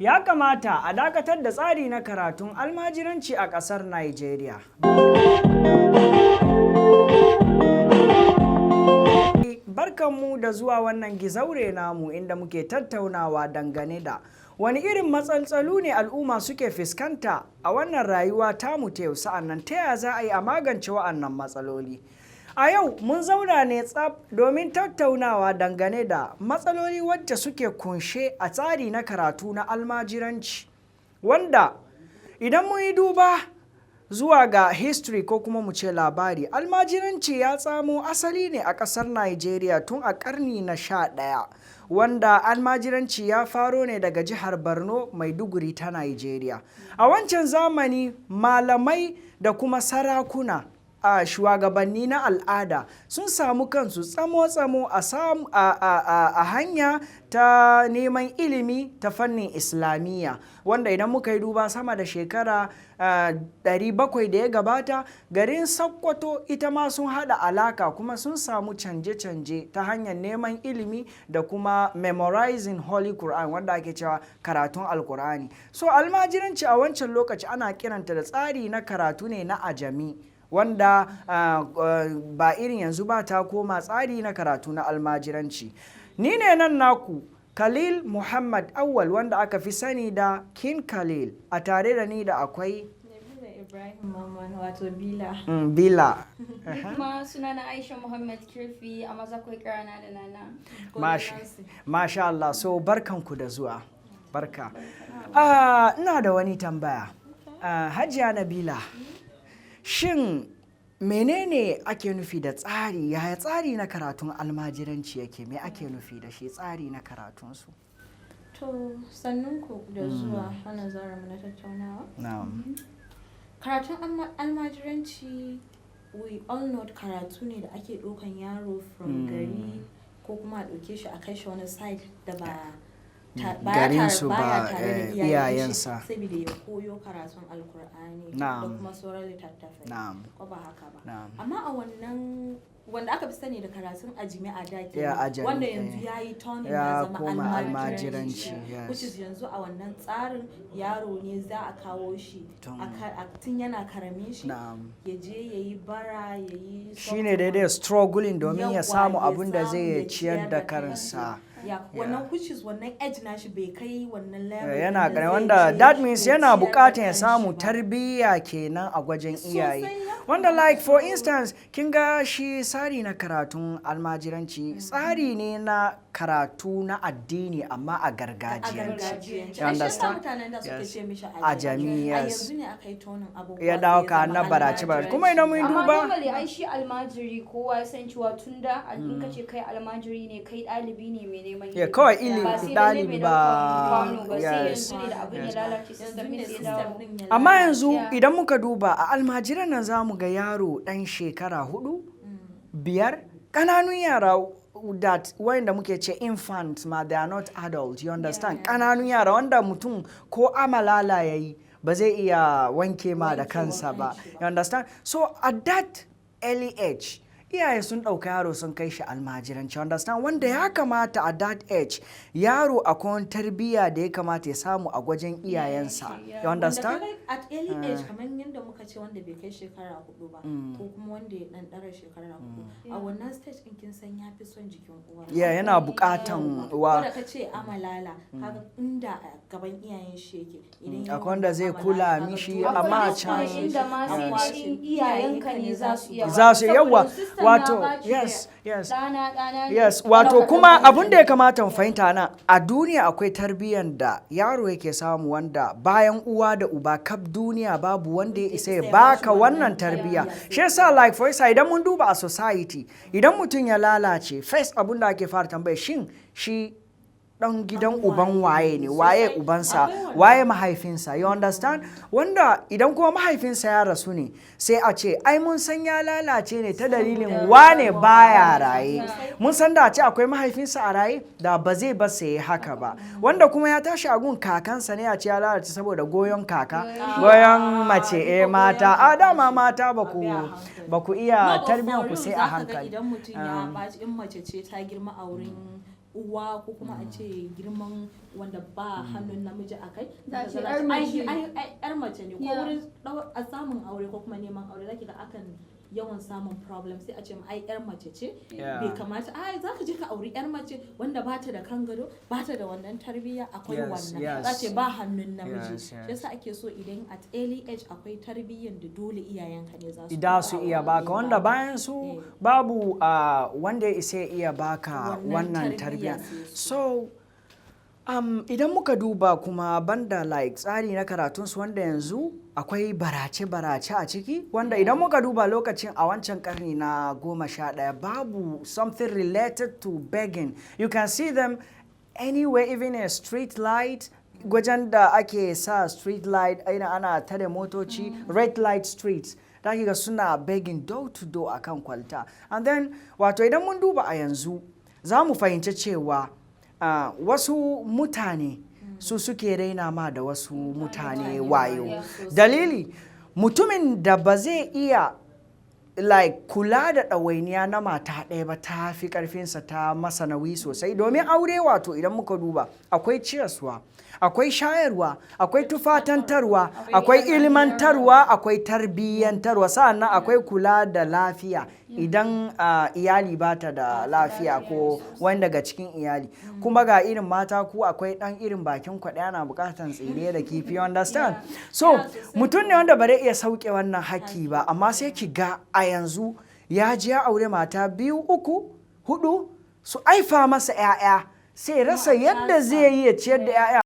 ya kamata a dakatar da tsari na karatun almajiranci a ƙasar Najeriya. Barkanmu da zuwa wannan gizaure namu inda muke tattaunawa dangane da wani irin matsaltsalu ne al'umma suke fuskanta a wannan rayuwa tamu ta yau, sa'annan ta yaya za a yi a magance wa'annan matsaloli. A yau mun zauna ne tsaf domin tattaunawa dangane da matsaloli wacce suke kunshe a tsari na karatu na almajiranci, wanda idan mun yi duba zuwa ga history ko kuma mu ce labari, almajiranci ya tsamo asali ne a ƙasar Najeriya tun a ƙarni na 11, wanda almajiranci ya faro ne daga jihar Borno, Maiduguri ta Najeriya. A wancan zamani malamai da kuma sarakuna a shugabanni na al'ada sun samu kansu tsamo-tsamo a hanya ta neman ilimi ta fannin islamiyya, wanda idan muka yi duba sama da shekara 700 da ya gabata, garin Sokoto ita ma sun haɗa alaka kuma sun samu canje-canje ta hanyar neman ilimi da kuma memorizing Holy Quran, wanda ake cewa karatun Alkur'ani. So almajiranci a wancan lokaci ana kiranta da tsari na karatu ne na ajami, wanda ba irin yanzu ba, ta koma tsari na karatu na almajiranci. Ni ne nan naku Khalil Muhammad Awal, wanda aka fi sani da King Khalil. A tare da ni da akwai Ibrahim Maman, wato Bila. Bila. Kuma sunana Aisha Muhammad Kirfi, a maza kai kirana da Nana. Masha Allah, so barkanku da zuwa. Barka. Ina da wani tambaya. Hajiya Nabila, shin menene ake nufi da tsari? Yaya tsari na karatun almajiranci yake? Me ake nufi da shi tsari na karatunsu? To, sannunku da zuwa wannan zauren mu na tattaunawa. Na'am. Karatun almajiranci, we all know karatu ne da ake ɗaukan yaro from gari ko kuma a ɗauke shi a kai shi wani side da garinsu ba iyayensa, saboda ya koyo karatun alkur'ani da kuma sauran littattafai, ko ba haka ba. Amma a wannan wanda aka fi sani da karatun ajimi a daki, wanda yanzu ya yi turning ya zama almajiranci, which is yanzu a wannan tsarin yaro ne za a kawo shi tun yana karamin shi ya je ya yi bara, ya yi shine daidai struggling domin ya samu abin da zai ciyar da kansa. Wannan which is wannan edge nashi bai kai wannan level yana gane, wanda that means yana bukatar ya samu tarbiyya kenan a gwajin iyaye, wanda like for instance kin ga shi tsari na karatun almajiranci tsari ne na karatu na addini amma a gargajiyance. You understand? Ajami, yes. Ya dauka na barace kuma idan mun duba, amma normally ai shi almajiri kowa ya san cewa tunda in kace kai almajiri ne, kai dalibi ne mai neman ilimi, kawai ilimi dalibi ba. Amma yanzu idan muka duba a almajiran nan zamu ga yaro dan shekara 4, 5, kananun yara that wanda muke ce infants ma, they are not adult, you understand? Kananun yara wanda mutum ko amalala yayi ba zai iya wanke ma da kansa ba, you understand? So at that early age iyaye sun ɗauka yaro sun kai shi almajiranci, understand? Wanda ya kamata a that age yaro akwai tarbiyya da ya kamata ya samu a gwajin iyayensa, you understand? At early age kamar yadda muka ce wanda bai kai shekara 4 ba ko kuma wanda ya dan dara shekara 4, a wannan stage din kin san ya fi son jikin uwa, yana bukatan uwa. Wanda ka ce amalala kaga inda gaban iyayen shi yake idan akwai wanda zai kula mishi, amma a can inda ma sai iyayenka ne za su yawa, wato yes wato kuma abin da ya kamata mu fahimta nan, a duniya akwai tarbiyyar da yaro yake samu wanda bayan uwa da uba kaf duniya babu wanda ya isa ya baka wannan tarbiyya. Shi yasa like for example idan mun duba a society, idan mutum ya lalace, first abin da ake fara tambaya, shin shi dan gidan uban waye ne, waye ubansa, waye mahaifinsa, you understand? Wanda idan kuma mahaifinsa ya rasu ne sai a ce ai mun san ya lalace ne ta dalilin wane baya raye, mun san da a ce akwai mahaifinsa a raye da ba zai ba sai haka ba. Wanda kuma ya tashi a gun kakansa ne a ce ya lalace saboda goyon kaka, goyon mace mata, a dama mata ba ku iya tarbiyyar ku sai a hankali. Idan mutum ya baci in mace ce ta girma a wurin uwa ko kuma a ce girman wanda ba hannun namiji a kai Za ce yar mace ne ko wurin a samun aure ko kuma neman aure zaki ga akan yawan samun problem sai a ce ai yar mace ce bai kamata ai zaka je ka auri yar mace wanda bata da kan gado bata da wannan tarbiyya akwai wannan za ce ba hannun namiji shi yasa ake so idan at early age akwai tarbiyyan da dole iyayenka ne za su iya baka wanda bayan su babu wanda ya isa iya baka wannan tarbiyya so idan muka duba kuma banda like tsari na karatunsu wanda yanzu akwai barace-barace a ciki wanda idan muka duba lokacin a wancan karni na 11 babu something related to begging. You can see them anywhere, even a street light, wajen da ake sa street light ana tare motoci, red light streets. Da ga suna begging door to door akan kwalta. And then wato idan mun duba a yanzu za mu fahimci cewa wasu mutane su suke raina ma da wasu mutane wayo. Dalili mutumin da ba zai iya like kula da ɗawainiya na mata ɗaya ba ta fi ƙarfinsa ta masa nauyi sosai domin aure wato idan muka duba akwai ciyarwa akwai shayarwa akwai tufatantarwa akwai ilmantarwa akwai tarbiyyantarwa sa'annan akwai kula da lafiya idan iyali ba ta da lafiya ko wani daga cikin iyali kuma ga irin mata ku akwai ɗan irin bakin kwaɗe ana buƙatar tsire da kifi, understand? So mutum ne wanda ba zai iya sauke wannan haƙƙi ba amma sai ki ga a yanzu ya ji ya aure mata 2, 3, 4 su aifa masa 'ya'ya sai rasa yadda zai yi ya ciyar da 'ya'ya